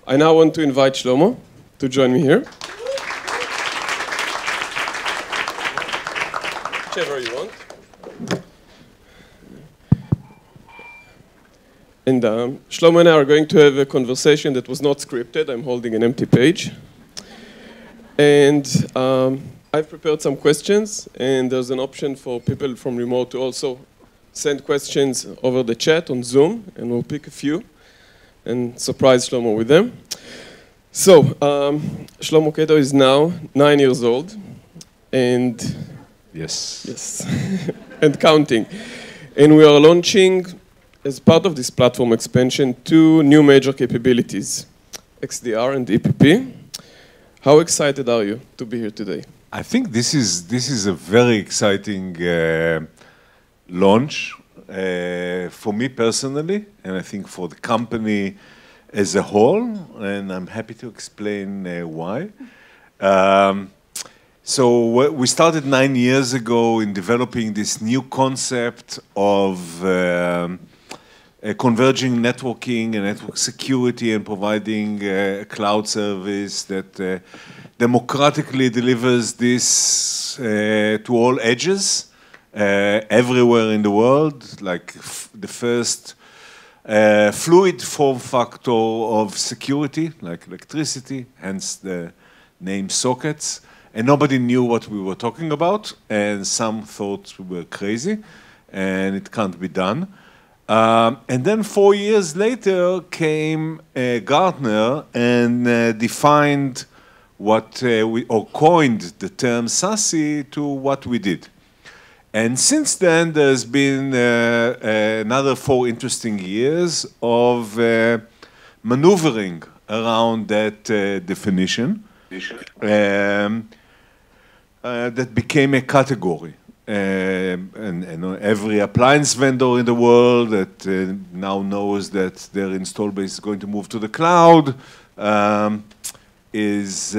I now want to invite Shlomo to join me here. Whichever you want. And Shlomo and I are going to have a conversation that was not scripted. I'm holding an empty page. And I've prepared some questions, and there's an option for people from remote to also send questions over the chat on Zoom, and we'll pick a few and surprise Shlomo with them. So, Shlomo Cato is now 9 years old, and yes, and counting. And we are launching, as part of this platform expansion, 2 new major capabilities, XDR and EPP. How excited are you to be here today? I think this is a very exciting launch for me personally, and I think for the company as a whole, and I'm happy to explain why. So we started 9 years ago in developing this new concept of converging networking and network security and providing a cloud service that democratically delivers this to all edges, everywhere in the world, like the first fluid form factor of security, like electricity, hence the name sockets. And nobody knew what we were talking about, and some thought we were crazy, and it can't be done. And then 4 years later came Gartner and defined what or coined the term SASE to what we did. And since then, there's been another 4 interesting years of maneuvering around that definition that became a category. And every appliance vendor in the world that now knows that their install base is going to move to the cloud is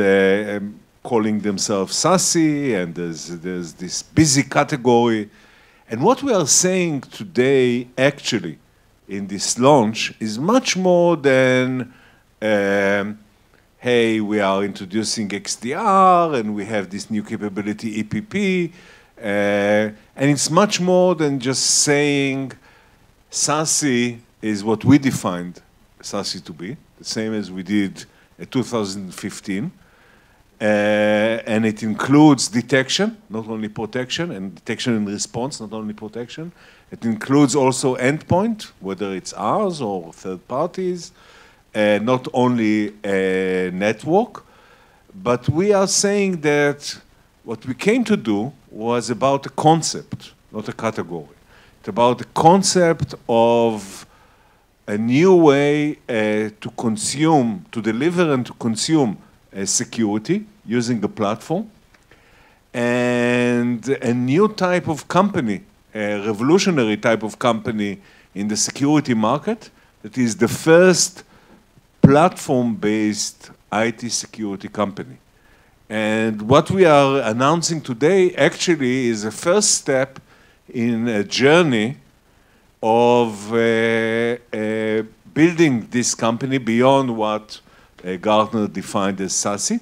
calling themselves SASE, and there's this busy category. And what we are saying today, actually, in this launch, is much more than, hey, we are introducing XDR, and we have this new capability, EPP, and it's much more than just saying SASE is what we defined SASE to be, the same as we did in 2015. And it includes detection, not only protection, and detection and response, not only protection. It includes also endpoint, whether it's ours or third parties, not only a network. But we are saying that what we came to do was about a concept, not a category. It's about the concept of a new way to consume, to deliver and to consume security using the platform, and a new type of company, a revolutionary type of company in the security market that is the first platform-based IT security company. And what we are announcing today actually is a first step in a journey of building this company beyond what Gartner defined as SASE,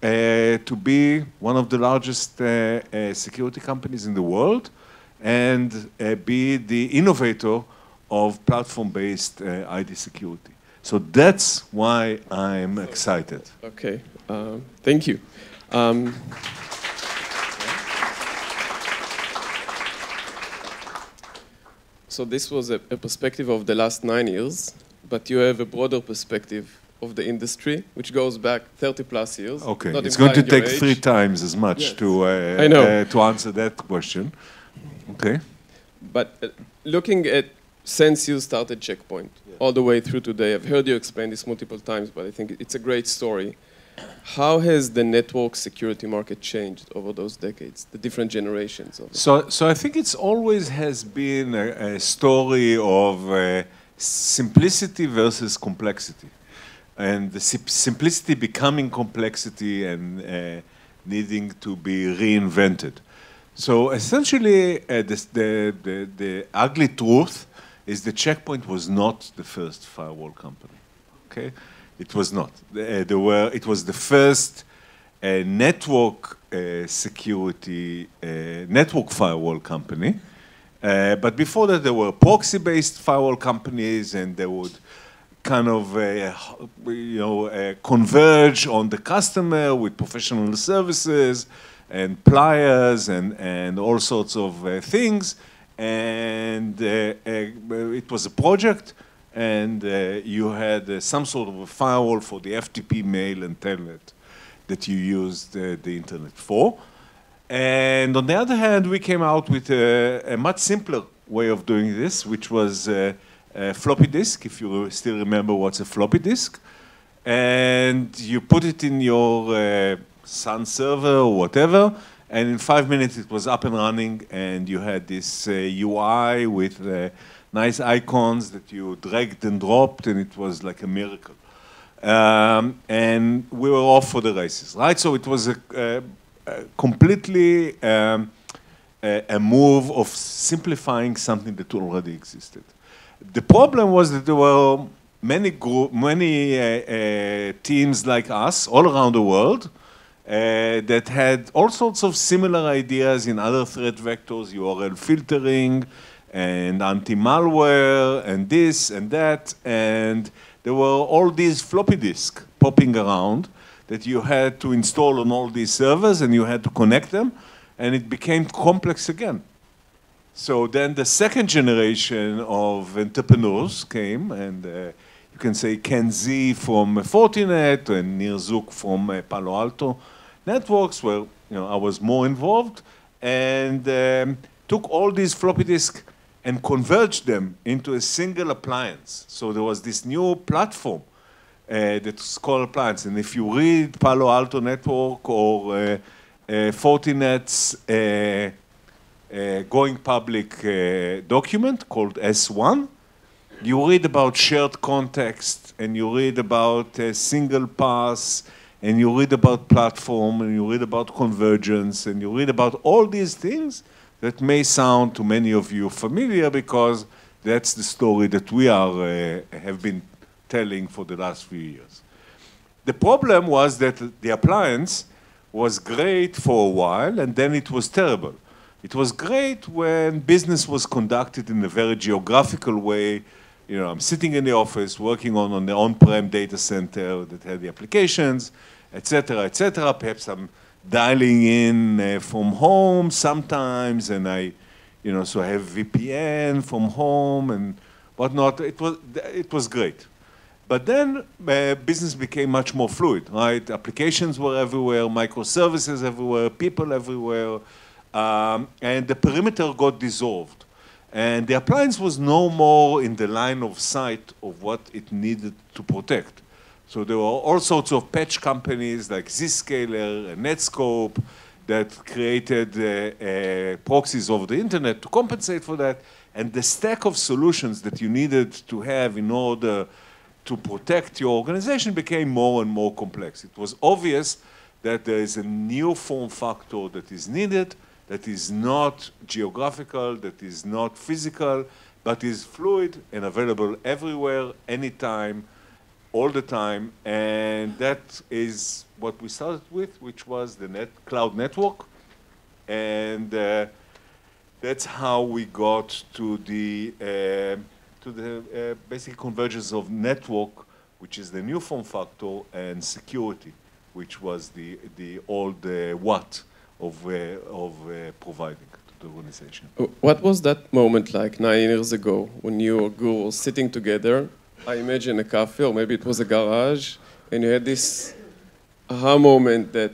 to be one of the largest security companies in the world, and be the innovator of platform-based IT security. So that's why I'm excited. Okay, thank you. So this was a perspective of the last 9 years, but you have a broader perspective of the industry, which goes back 30 plus years. Okay, it's going to take 3 times as much yes. to answer that question. Okay. But looking at since you started Checkpoint, all the way through today, I've heard you explain this multiple times, but I think it's a great story. How has the network security market changed over those decades, the different generations of it? So I think it's always has been a story of simplicity versus complexity. And the simplicity becoming complexity and needing to be reinvented. So essentially, the ugly truth is the Checkpoint was not the first firewall company. Okay, It was not. It was the first network security network firewall company. But before that, there were proxy-based firewall companies, and they would kind of, converge on the customer with professional services and pliers and all sorts of things. And it was a project, and you had some sort of a firewall for the FTP mail and telnet that you used the internet for. And on the other hand, we came out with a much simpler way of doing this, which was a floppy disk, if you still remember what's a floppy disk. And you put it in your Sun server or whatever, and in 5 minutes it was up and running, and you had this UI with nice icons that you dragged and dropped, and it was like a miracle. And we were off for the races, right? So it was completely a move of simplifying something that already existed. The problem was that there were many teams like us all around the world that had all sorts of similar ideas in other threat vectors, URL filtering and anti-malware and this and that, and there were all these floppy disks popping around that you had to install on all these servers, and you had to connect them, and it became complex again. So then the second generation of entrepreneurs came, and you can say Ken Z from Fortinet and Nir Zook from Palo Alto Networks, where I was more involved, and took all these floppy disks and converged them into a single appliance. So there was this new platform that's called appliance. And if you read Palo Alto Network or Fortinet's going public document called S1, you read about shared context, and you read about single pass, and you read about platform, and you read about convergence, and you read about all these things that may sound to many of you familiar, because that's the story that we have been telling for the last few years. The problem was that the appliance was great for a while, and then it was terrible. It was great when business was conducted in a very geographical way. I'm sitting in the office working on the on-prem data center that had the applications, et cetera, et cetera. Perhaps I'm dialing in from home sometimes, and so I have VPN from home and whatnot. It was great. But then business became much more fluid, right? Applications were everywhere, microservices everywhere, people everywhere, and the perimeter got dissolved. And the appliance was no more in the line of sight of what it needed to protect. So there were all sorts of patch companies like Zscaler and Netscope that created proxies over the internet to compensate for that. And the stack of solutions that you needed to have in order to protect your organization became more and more complex. It was obvious that there is a new form factor that is needed, that is not geographical, that is not physical, but is fluid and available everywhere, anytime, all the time, and that is what we started with, which was the cloud network, and that's how we got to the basic convergence of network, which is the new form factor, and security, which was the old what of providing to the organization. What was that moment like 9 years ago when you and Gur were sitting together? I imagine a cafe, or maybe it was a garage, and you had this aha moment that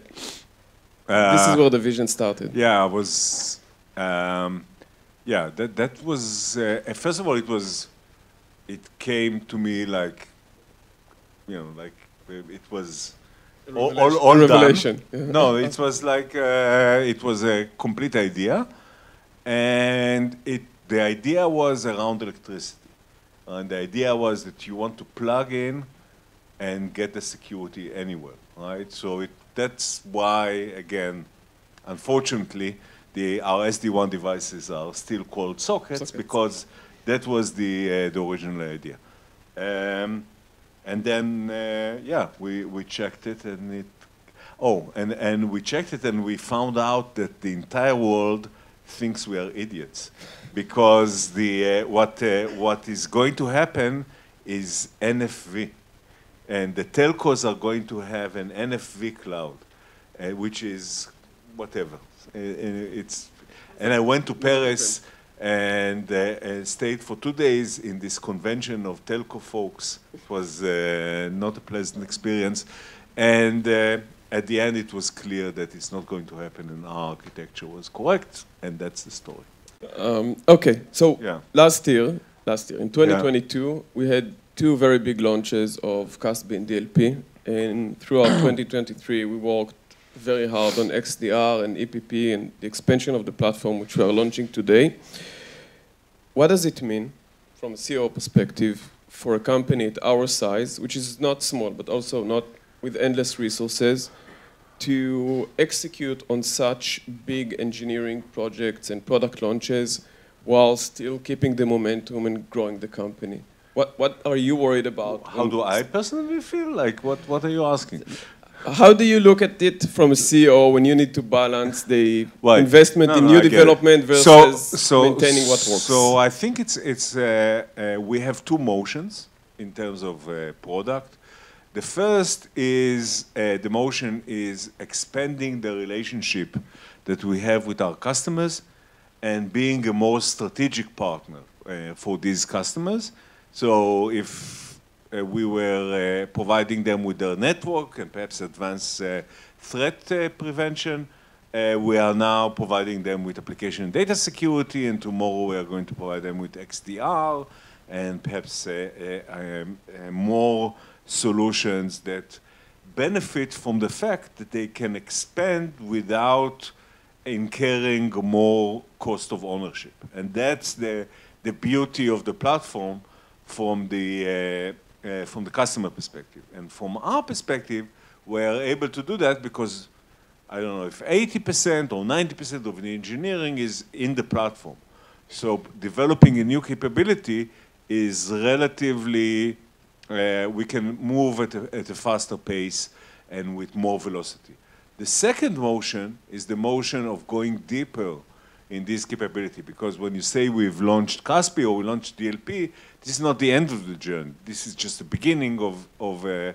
this is where the vision started. Yeah, it was. That was. First of all, it came to me like, like it was all revelation. Done. No, it was like it was a complete idea, and the idea was around electricity. And the idea was that you want to plug in and get the security anywhere, right? So that's why, again, unfortunately, our SD-WAN devices are still called sockets, because that was the original idea. And then, yeah, we checked it, and it. Oh, and we checked it, and we found out that the entire world thinks we are idiots, because what is going to happen is NFV, and the telcos are going to have an NFV cloud, which is whatever. And I went to Paris and stayed for 2 days in this convention of telco folks. It was not a pleasant experience, and at the end it was clear that it's not going to happen, and our architecture was correct, and that's the story. Okay, so Yeah. last year, in 2022, we had 2 very big launches of CASB and DLP, and throughout 2023, we worked very hard on XDR and EPP and the expansion of the platform, which we are launching today. What does it mean, from a CEO perspective, for a company at our size, which is not small, but also not with endless resources, to execute on such big engineering projects and product launches while still keeping the momentum and growing the company? What are you worried about? How do I personally feel? Like, what are you asking? How do you look at it from a CEO when you need to balance the investment in new development versus maintaining what works? So I think we have 2 motions in terms of product. The first is, the motion is expanding the relationship that we have with our customers and being a more strategic partner for these customers. So if we were providing them with their network and perhaps advanced threat prevention, we are now providing them with application and data security, and tomorrow we are going to provide them with XDR and perhaps more solutions that benefit from the fact that they can expand without incurring more cost of ownership. And that's the beauty of the platform from the customer perspective. And from our perspective, we are able to do that because, I don't know, if 80% or 90% of the engineering is in the platform. So developing a new capability is relatively, we can move at a faster pace and with more velocity. The second motion is the motion of going deeper in this capability, because when you say we've launched CASB or we launched DLP, this is not the end of the journey. This is just the beginning of a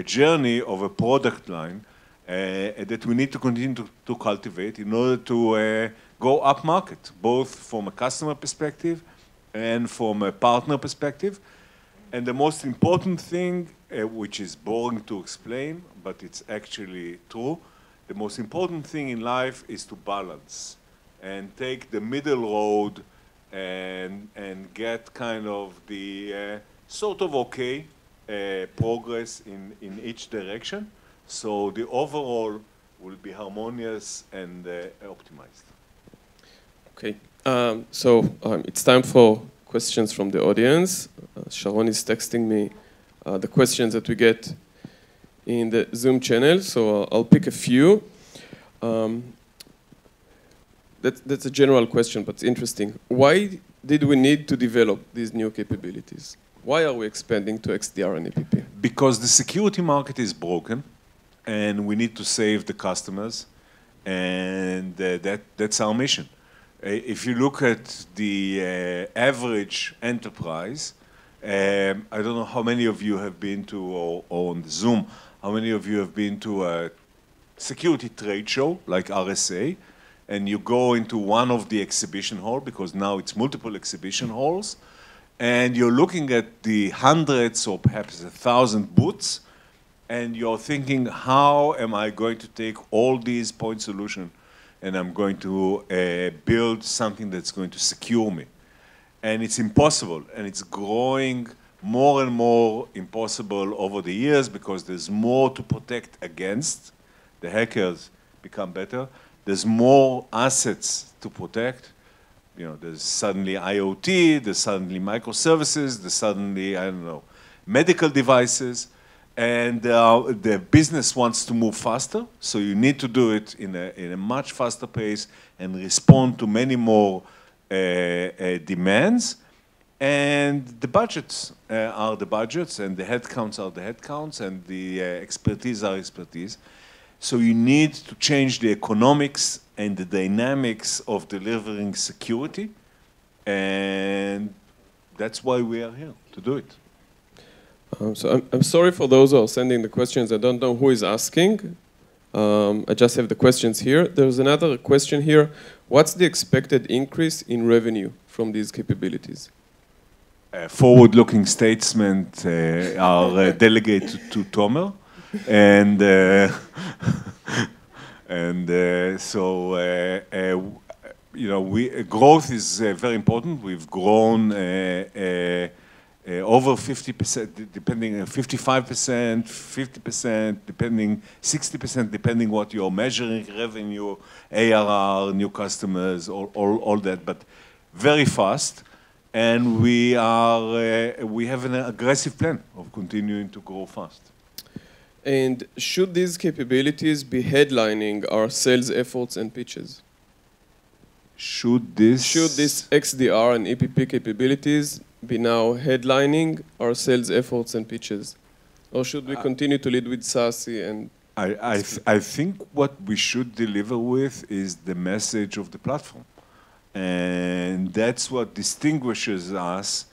journey of a product line that we need to continue to cultivate in order to go up market, both from a customer perspective and from a partner perspective. And the most important thing, which is boring to explain, but it's actually true, the most important thing in life is to balance and take the middle road and get kind of the sort of okay progress in each direction. So the overall will be harmonious and optimized. Okay, so it's time for questions from the audience. Sharon is texting me the questions that we get in the Zoom channel, so I'll pick a few. That's a general question, but it's interesting. Why did we need to develop these new capabilities? Why are we expanding to XDR and EPP? Because the security market is broken, and we need to save the customers, and that's our mission. If you look at the average enterprise, I don't know how many of you have been to, or on the Zoom, how many of you have been to a security trade show like RSA, and you go into one of the exhibition halls, because now it's multiple exhibition halls, and you're looking at the hundreds or perhaps 1,000 booths, and you're thinking, how am I going to take all these point solutions and I'm going to build something that's going to secure me? And it's impossible, and it's growing more and more impossible over the years because there's more to protect against. The hackers become better. There's more assets to protect. You know, there's suddenly IoT, there's suddenly microservices, there's suddenly, I don't know, medical devices. And the business wants to move faster, so you need to do it in a much faster pace and respond to many more demands. And the budgets are the budgets, and the headcounts are the headcounts, and the expertise are expertise. So you need to change the economics and the dynamics of delivering security, and that's why we are here, to do it. So I'm sorry for those who are sending the questions. I don't know who is asking. I just have the questions here. There's another question here. What's the expected increase in revenue from these capabilities? Forward-looking statements are delegated to Tomer. And so you know, growth is very important. We've grown over 50%, depending 55%, 50%, depending 60%, depending what you're measuring, revenue, ARR, new customers, all that, but very fast. And we have an aggressive plan of continuing to grow fast. And should these capabilities be headlining our sales efforts and pitches? Should this XDR and EPP capabilities be now headlining our sales efforts and pitches? Or should we continue to lead with SASE and... I think what we should deliver with is the message of the platform. And that's what distinguishes us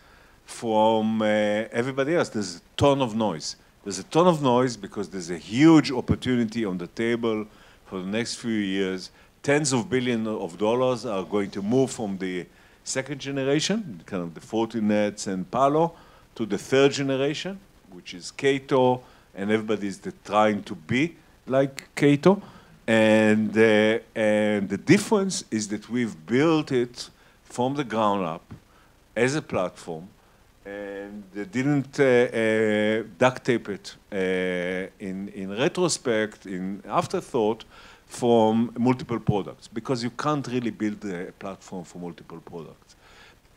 from everybody else. There's a ton of noise. There's a ton of noise because there's a huge opportunity on the table for the next few years. Tens of billions of dollars are going to move from the second generation, kind of the Fortinets and Palo, to the third generation, which is Cato, and everybody's trying to be like Cato. And the difference is that we've built it from the ground up as a platform, and they didn't duct tape it in retrospect, in afterthought, from multiple products, because you can't really build a platform for multiple products.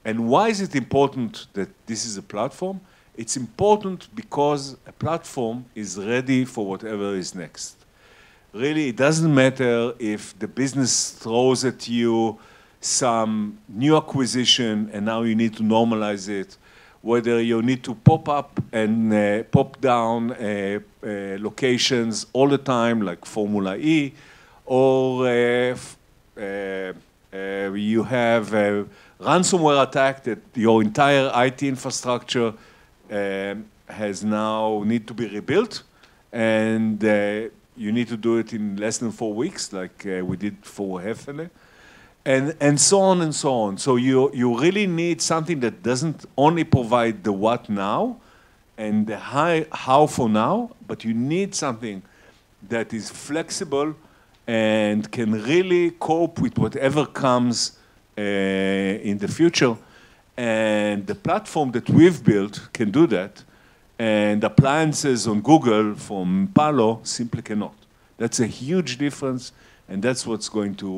And why is it important that this is a platform? It's important because a platform is ready for whatever is next. Really, it doesn't matter if the business throws at you some new acquisition and now you need to normalize it, whether you need to pop up and pop down locations all the time, like Formula E, or you have a ransomware attack that your entire IT infrastructure has now need to be rebuilt, and you need to do it in less than 4 weeks, like we did for Hefele, and so on and so on. So you really need something that doesn't only provide the what now and the how for now, but you need something that is flexible and can really cope with whatever comes in the future. And the platform that we've built can do that. And appliances on Google from Palo simply cannot. That's a huge difference, and that's what's going to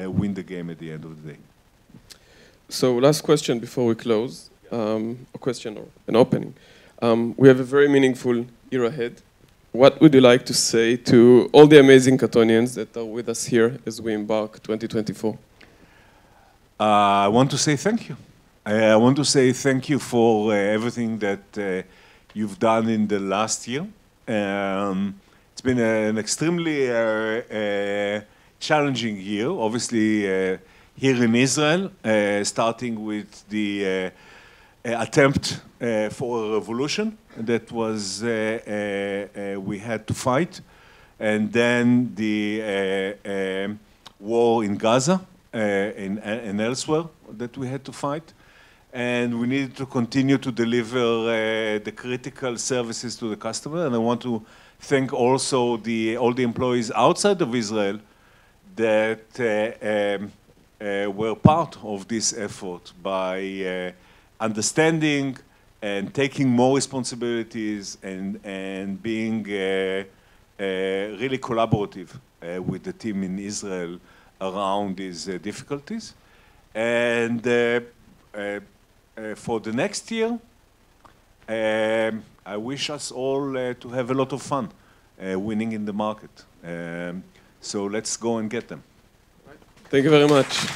win the game at the end of the day. So last question before we close, a question or an opening. We have a very meaningful year ahead. What would you like to say to all the amazing Catonians that are with us here as we embark 2024? I want to say thank you. I want to say thank you for everything that you've done in the last year. It's been an extremely challenging year, obviously here in Israel, starting with the attempt for a revolution that was we had to fight, and then the war in Gaza and elsewhere that we had to fight. And we needed to continue to deliver the critical services to the customer. And I want to thank also all the employees outside of Israel that were part of this effort by understanding and taking more responsibilities and being really collaborative with the team in Israel around these difficulties. And for the next year, I wish us all to have a lot of fun winning in the market. So let's go and get them. Thank you very much.